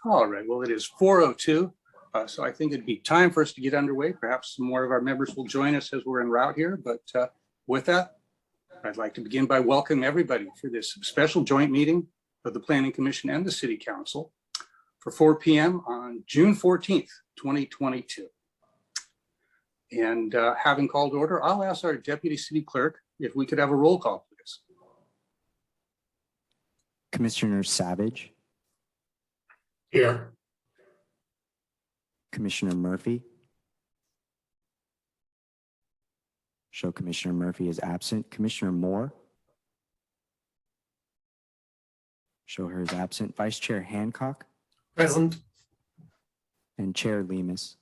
All right, well, it is 4:02, so I think it'd be time for us to get underway. Perhaps some more of our members will join us as we're en route here, but with that, I'd like to begin by welcoming everybody for this special joint meeting of the Planning Commission and the City Council for 4 p.m. on June 14th, 2022. And having called to order, I'll ask our Deputy City Clerk if we could have a roll call, please. Commissioner Savage. Here. Commissioner Murphy. Show Commissioner Murphy is absent. Commissioner Moore. Show her is absent. Vice Chair Hancock. Present. And Chair Lemus.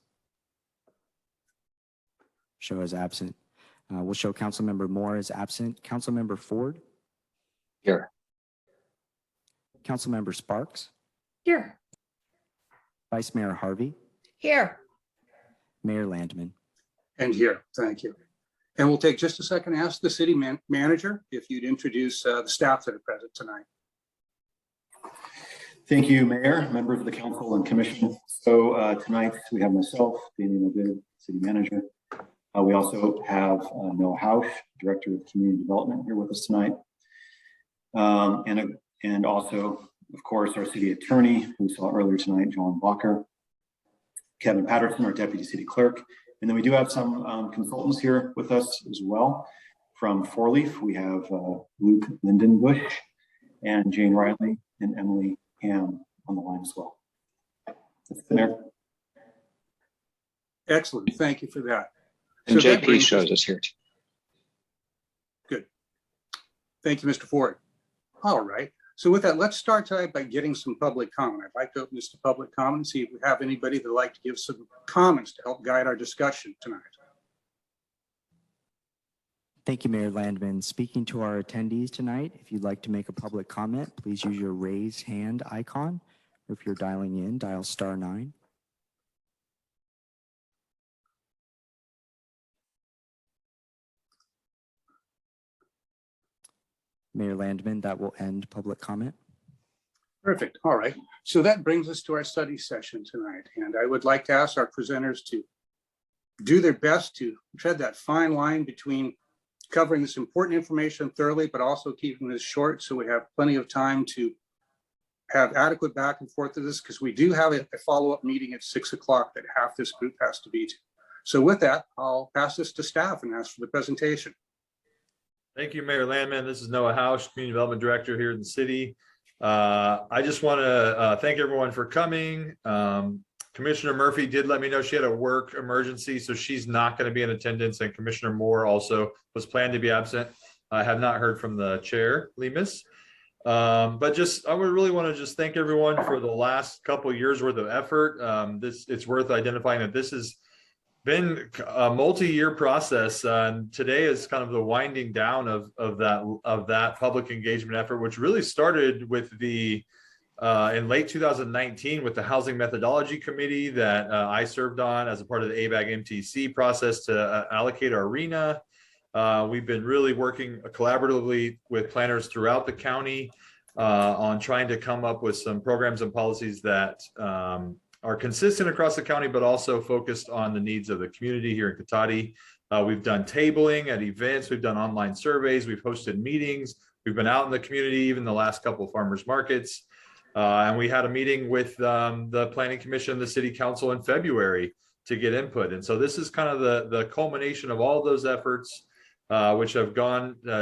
Show is absent. We'll show Councilmember Moore is absent. Councilmember Ford. Here. Councilmember Sparks. Here. Vice Mayor Harvey. Here. Mayor Landman. And here, thank you. And we'll take just a second to ask the city manager if you'd introduce the staff that are present tonight. Thank you, Mayor, members of the council and commission. So tonight we have myself, Daniel Good, city manager. We also have Noah Hausch, director of community development, here with us tonight. And also, of course, our city attorney, who we saw earlier tonight, John Walker, Kevin Patterson, our deputy city clerk. And then we do have some consultants here with us as well. From Four Leaf, we have Luke Lindenbush and Jane Riley and Emily Ham on the line as well. That's the mayor. Excellent, thank you for that. And So JP shows us here too. Good. Thank you, Mr. Ford. All right. So with that, let's start tonight by getting some public comment. I'd like to open this to public comment and see if we have anybody that'd like to give some comments to help guide our discussion tonight. Thank you, Mayor Landman. Speaking to our attendees tonight, if you'd like to make a public comment, please use your raise hand icon. Or if you're dialing in, dial *9. Mayor Landman, that will end public comment. Perfect. All right. So that brings us to our study session tonight. And I would like to ask our presenters to do their best to tread that fine line between covering this important information thoroughly, but also keeping this short so we have plenty of time to have adequate back and forth to this, because we do have a follow-up meeting at 6 o'clock that half this group has to be to. So with that, I'll pass this to staff and ask for the presentation. Thank you, Mayor Landman. This is Noah Hausch, Community Development Director here in the city. I just want to thank everyone for coming. Commissioner Murphy did let me know she had a work emergency, so she's not going to be in attendance, and Commissioner Moore also was planned to be absent. I have not heard from the chair, Lemus. But I would really want to just thank everyone for the last couple of years worth of effort. It's worth identifying that this has been a multi-year process, and today is kind of the winding down of that public engagement effort, which really started with the in late 2019 with the Housing Methodology Committee that I served on as a part of the ABAG MTC process to allocate our arena. We've been really working collaboratively with planners throughout the county on trying to come up with some programs and policies that are consistent across the county, but also focused on the needs of the community here in Cotati. We've done tabling at events, we've done online surveys, we've hosted meetings, we've been out in the community, even the last couple of farmers markets. And we had a meeting with the Planning Commission, the City Council in February to get input. And so this is kind of the culmination of all those efforts, which have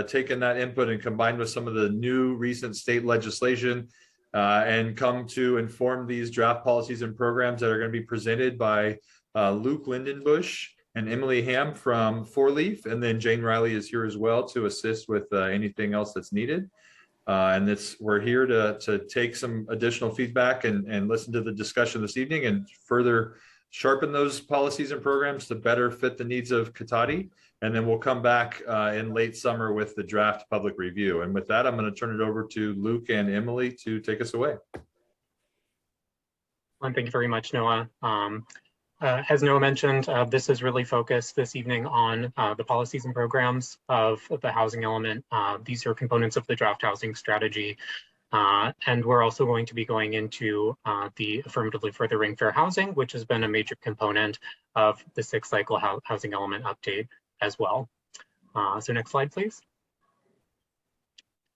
taken that input and combined with some of the new recent state legislation and come to inform these draft policies and programs that are going to be presented by Luke Lindenbush and Emily Ham from Four Leaf. And then Jane Riley is here as well to assist with anything else that's needed. And we're here to take some additional feedback and listen to the discussion this evening and further sharpen those policies and programs to better fit the needs of Cotati. And then we'll come back in late summer with the draft public review. And with that, I'm going to turn it over to Luke and Emily to take us away. Thank you very much, Noah. As Noah mentioned, this is really focused this evening on the policies and programs of the housing element. These are components of the draft housing strategy. And we're also going to be going into the affirmatively furthering fair housing, which has been a major component of the 6th cycle housing element update as well. So next slide, please.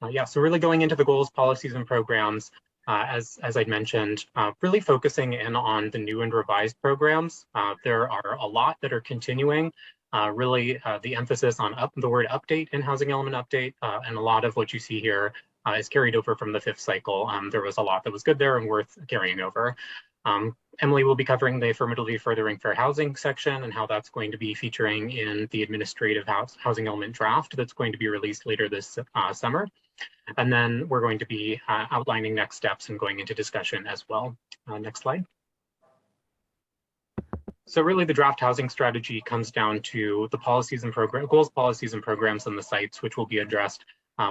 Yeah, so really going into the goals, policies, and programs, as I'd mentioned, really focusing in on the new and revised programs. There are a lot that are continuing. Really, the emphasis on the word update in housing element update, and a lot of what you see here is carried over from the 5th cycle. There was a lot that was good there and worth carrying over. Emily will be covering the affirmatively furthering fair housing section and how that's going to be featuring in the administrative housing element draft that's going to be released later this summer. And then we're going to be outlining next steps and going into discussion as well. Next slide. So really the draft housing strategy comes down to the policies and goals, policies, and programs on the sites, which will be addressed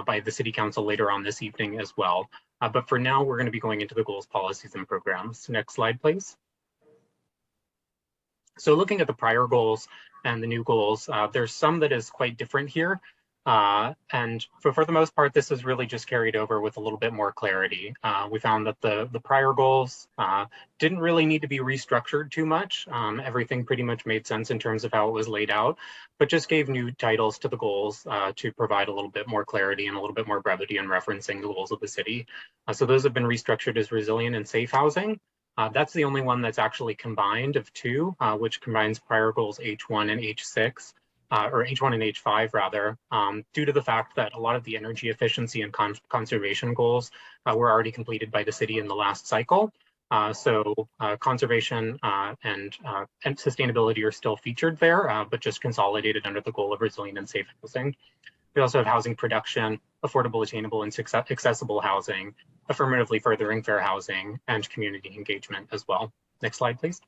by the City Council later on this evening as well. But for now, we're going to be going into the goals, policies, and programs. Next slide, please. So looking at the prior goals and the new goals, there's some that is quite different here. And for the most part, this is really just carried over with a little bit more clarity. We found that the prior goals didn't really need to be restructured too much. Everything pretty much made sense in terms of how it was laid out, but just gave new titles to the goals to provide a little bit more clarity and a little bit more brevity in referencing the goals of the city. So those have been restructured as resilient and safe housing. That's the only one that's actually combined of two, which combines prior goals H1 and H6. Or H1 and H5 rather, due to the fact that a lot of the energy efficiency and conservation goals were already completed by the city in the last cycle. So conservation and sustainability are still featured there, but just consolidated under the goal of resilient and safe housing. We also have housing production, affordable, attainable, and accessible housing, affirmatively furthering fair housing, and community engagement as well. Next slide, please.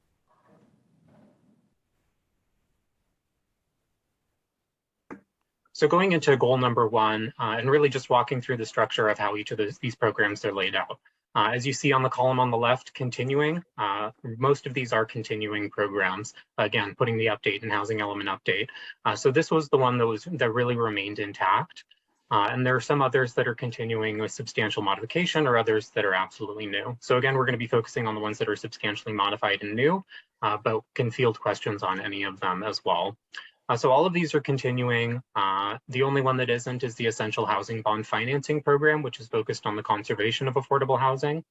So going into goal number 1, and really just walking through the structure of how each of these programs are laid out. As you see on the column on the left, continuing, most of these are continuing programs. Again, putting the update in housing element update. So this was the one that really remained intact. And there are some others that are continuing with substantial modification or others that are absolutely new. So again, we're going to be focusing on the ones that are substantially modified and new, but can field questions on any of them as well. So all of these are continuing. The only one that isn't is the Essential Housing Bond Financing Program, which is focused on the conservation of affordable housing.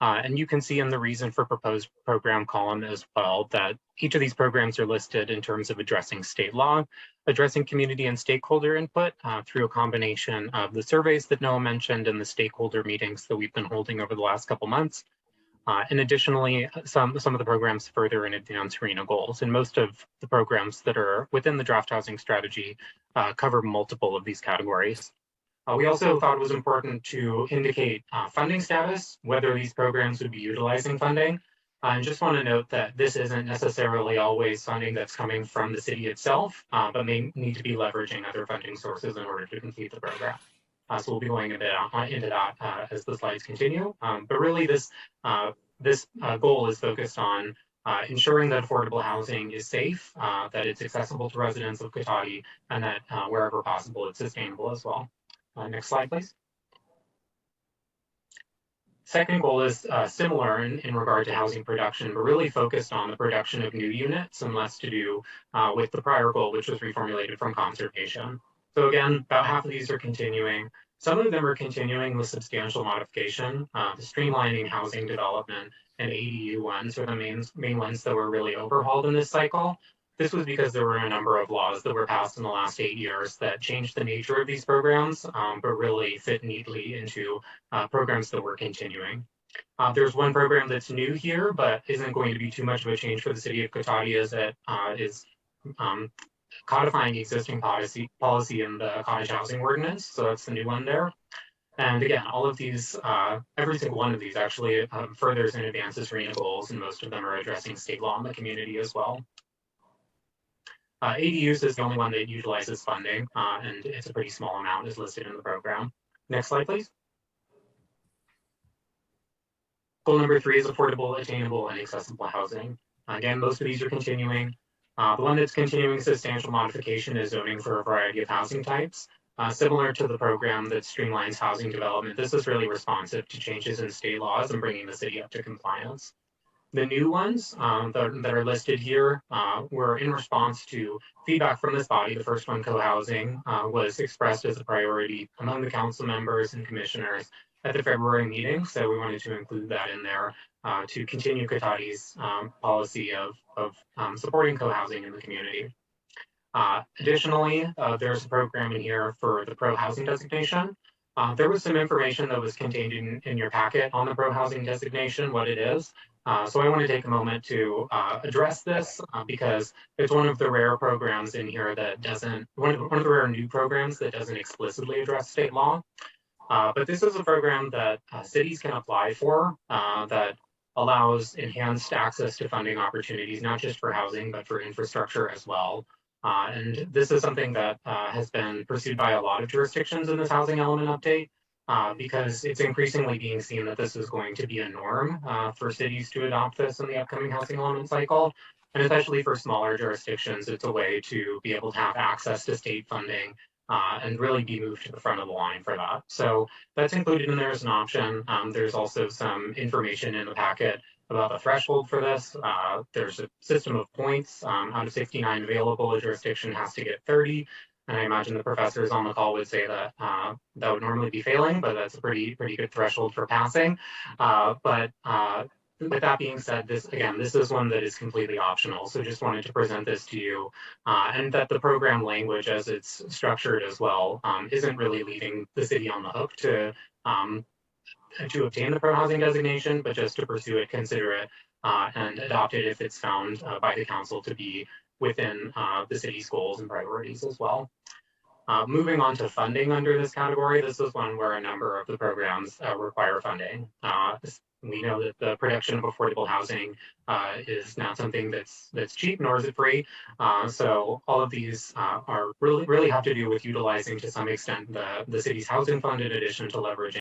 And you can see in the reason for proposed program column as well that each of these programs are listed in terms of addressing state law, addressing community and stakeholder input through a combination of the surveys that Noah mentioned and the stakeholder meetings that we've been holding over the last couple months. And additionally, some of the programs further in advance RENA goals, and most of the programs that are within the draft housing strategy cover multiple of these categories. We also thought it was important to indicate funding status, whether these programs would be utilizing funding. And just want to note that this isn't necessarily always funding that's coming from the city itself, but may need to be leveraging other funding sources in order to complete the program. So we'll be going a bit into that as the slides continue. But really this goal is focused on ensuring that affordable housing is safe, that it's accessible to residents of Cotati, and that wherever possible, it's sustainable as well. Next slide, please. Second goal is similar in regard to housing production, but really focused on the production of new units and less to do with the prior goal, which was reformulated from conservation. So again, about half of these are continuing. Some of them are continuing with substantial modification. The streamlining housing development and ADU ones are the main ones that were really overhauled in this cycle. This was because there were a number of laws that were passed in the last 8 years that changed the nature of these programs, but really fit neatly into programs that were continuing. There's one program that's new here, but isn't going to be too much of a change for the city of Cotati, as it is codifying existing policy in the cottage housing ordinance. So that's the new one there. And again, all of these, every single one of these actually furthers and advances RENA goals, and most of them are addressing state law in the community as well. ADUs is the only one that utilizes funding, and it's a pretty small amount is listed in the program. Next slide, please. Goal number 3 is affordable, attainable, and accessible housing. Again, most of these are continuing. The one that's continuing substantial modification is zoning for a variety of housing types. Similar to the program that streamlines housing development, this is really responsive to changes in state laws and bringing the city up to compliance. The new ones that are listed here were in response to feedback from this body. The first one, co-housing, was expressed as a priority among the council members and commissioners at the February meeting. So we wanted to include that in there to continue Cotati's policy of supporting co-housing in the community. Additionally, there's a program in here for the pro-housing designation. There was some information that was contained in your packet on the pro-housing designation, what it is. So I want to take a moment to address this because it's one of the rare programs in here that doesn't, one of the rare new programs that doesn't explicitly address state law. But this is a program that cities can apply for that allows enhanced access to funding opportunities, not just for housing, but for infrastructure as well. And this is something that has been pursued by a lot of jurisdictions in this housing element update. Because it's increasingly being seen that this is going to be a norm for cities to adopt this in the upcoming housing element cycle. And especially for smaller jurisdictions, it's a way to be able to have access to state funding and really be moved to the front of the line for that. So that's included in there as an option. There's also some information in the packet about the threshold for this. There's a system of points. Out of 69 available, a jurisdiction has to get 30. And I imagine the professors on the call would say that that would normally be failing, but that's a pretty good threshold for passing. But with that being said, this is one that is completely optional. So just wanted to present this to you, and that the program language as it's structured as well isn't really leaving the city on the hook to obtain the pro-housing designation, but just to pursue it, consider it, and adopt it if it's found by the council to be within the city's goals and priorities as well. Moving on to funding under this category, this is one where a number of the programs require funding. We know that the production of affordable housing is not something that's cheap, nor is it free. So all of these are really have to do with utilizing to some extent the city's housing fund in addition to leveraging